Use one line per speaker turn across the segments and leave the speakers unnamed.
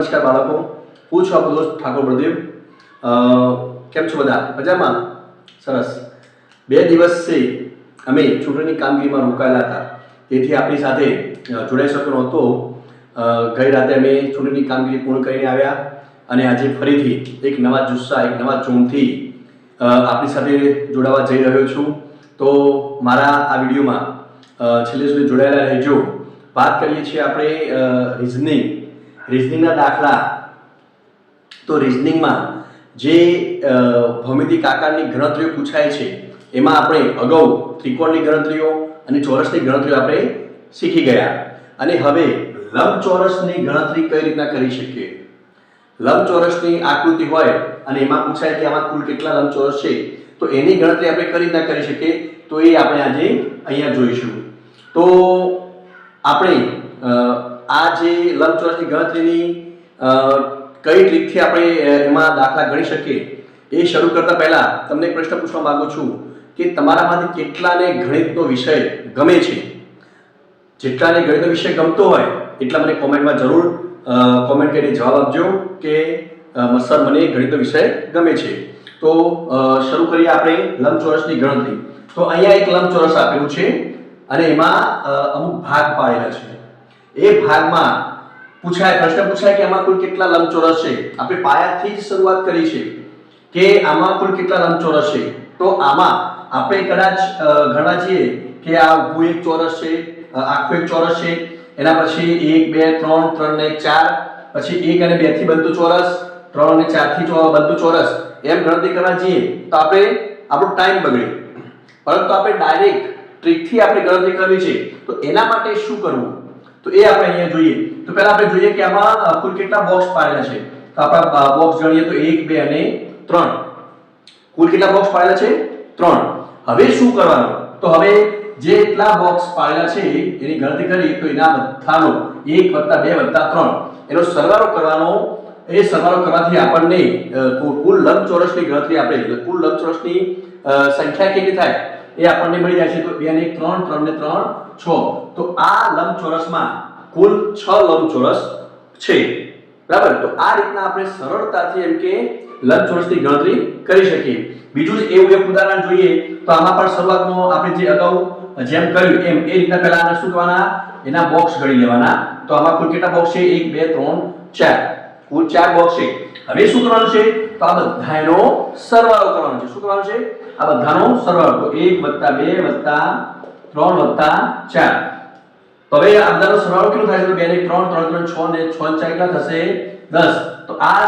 નમસ્કાર બાળકો, હું છું આપણો દોસ્ત ઠાકોર પ્રદીપ. કેમ છો બધા? મજામાં? સરસ. 2 દિવસથી અમે ચૂંટણીની કામગીરીમાં રોકાયેલા હતા, તેથી આપણી સાથે જોડાઈ શક્યો નહોતો. ગઈ રાતે અમે ચૂંટણીની કામગીરી પૂર્ણ કરીને આવ્યા અને આજે ફરીથી એક નવા જુસ્સા, એક નવા જોમથી આપણી સાથે જોડાવા જઈ રહ્યો છું. તો મારા આ વિડીયોમાં છેલ્લે સુધી જોડાયેલા રહેજો. વાત કરીએ છીએ આપણે રિઝનિંગના દાખલા. તો રિઝનિંગમાં જે ભૌમિતિક આકારની ગણતરીઓ પૂછાય છે એમાં આપણે અગાઉ ત્રિકોણની ગણતરીઓ અને ચોરસની ગણતરીઓ આપણે શીખી ગયા અને હવે લંબચોરસની ગણતરી કઈ રીતના કરી શકીએ. લંબચોરસની આકૃતિ હોય અને એમાં પૂછાય કે આમાં કુલ કેટલા લંબચોરસ છે, તો એની ગણતરી આપણે કઈ રીતના કરી શકીએ, તો એ આપણે આજે અહીંયા જોઈશું. તો આપણે આ જે લંબચોરસની ગણતરીની કઈ ટ્રીકથી આપણે એમાં દાખલા ગણી શકીએ એ શરૂ કરતા પહેલા તમને એક પ્રશ્ન પૂછવા માંગુ છું કે તમારામાંથી કેટલાને ગણિતનો વિષય ગમે છે? જેટલાને ગણિતનો વિષય ગમતો હોય એટલા મને કોમેન્ટમાં જરૂર કોમેન્ટ કરીને જવાબ આપજો કે સર મને ગણિતનો વિષય ગમે છે. તો શરૂ કરીએ આપણે લંબચોરસની ગણતરી. તો અહીંયા એક લંબચોરસ આપેલું છે અને એમાં અમુક ભાગ પાડેલા છે. એ ભાગમાં પ્રશ્ન પૂછાય કે આમાં કુલ કેટલા લંબચોરસ છે. આપણે પાયાથી જ શરૂઆત કરી છે કે આમાં કુલ કેટલા લંબચોરસ છે. તો આમાં આપણે કદાચ ગણવા જઈએ કે આ ઊભું એક ચોરસ છે, આખું એક ચોરસ છે, એના પછી 1 2 3 3 ને 4, પછી 1 અને 2 થી બનતું ચોરસ, 3 અને 4 થી બનતું ચોરસ, એમ ગણતરી કરવા જઈએ તો આપણો ટાઈમ બગડે. પરંતુ આપણે ડાયરેક્ટ ટ્રીકથી આપણે ગણતરી કરવી છે તો એના માટે શું કરવું, તો એ આપણે અહીંયા જોઈએ. તો પહેલા આપણે જોઈએ કે આમાં કુલ કેટલા બોક્સ પાડેલા છે. તો આપણે બોક્સ ગણીએ તો 1 2 અને 3. કુલ કેટલા બોક્સ પાડેલા છે? 3. હવે શું કરવાનું? તો હવે જેટલા બોક્સ પાડેલા છે એની ગણતરી કરી તો એના બધાનો 1 + 2 + 3 એનો સરવાળો કરવાનો. એ સરવાળો કરવાથી આપણને કુલ લંબચોરસની ગણતરી કુલ લંબચોરસની સંખ્યા કેટલી થાય એ આપણને મળી જાય છે. તો 2 ને 1 3, 3 ને 3 6. તો આ લંબચોરસમાં કુલ 6 લંબચોરસ છે. બરાબર? તો આ રીતના આપણે સરળતાથી એમ કે લંબચોરસની ગણતરી કરી શકીએ. બીજું જ એવું એક ઉદાહરણ જોઈએ તો આમાં પણ શરૂઆતમાં આપણે જે અગાઉ જેમ કર્યું એમ એ રીતના પહેલા આપણે શું કરવાના, એના બોક્સ ગણી લેવાના. તો આમાં કુલ કેટલા બોક્સ છે? 1 2 3 4. કુલ 4 બોક્સ છે. હવે શું કરવાનું છે? તો આ બધાનો સરવાળો કરવાનો છે. શું કરવાનું છે? આ બધાનો સરવાળો. તો 1 + 2 + 3 + 4. તો હવે આ બધાનો સરવાળો કેટલો થાય છે? 2 ને 3 3 3 6 ને 6 4 કેટલા થશે? 10. તો આ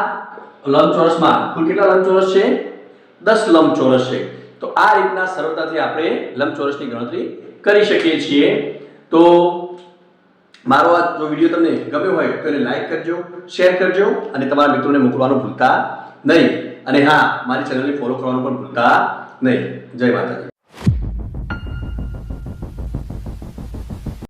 લંબચોરસમાં કુલ કેટલા લંબચોરસ છે? 10 લંબચોરસ છે. તો આ રીતના સરળતાથી આપણે લંબચોરસની ગણતરી કરી શકીએ છીએ. તો મારો આ જો વિડીયો તમને ગમ્યો હોય તો એને લાઈક કરજો, શેર કરજો અને તમારા મિત્રોને મોકલવાનું ભૂલતા નહીં. અને હા, મારી ચેનલને ફોલો કરવાનું પણ ભૂલતા નહીં. જય માતાજી.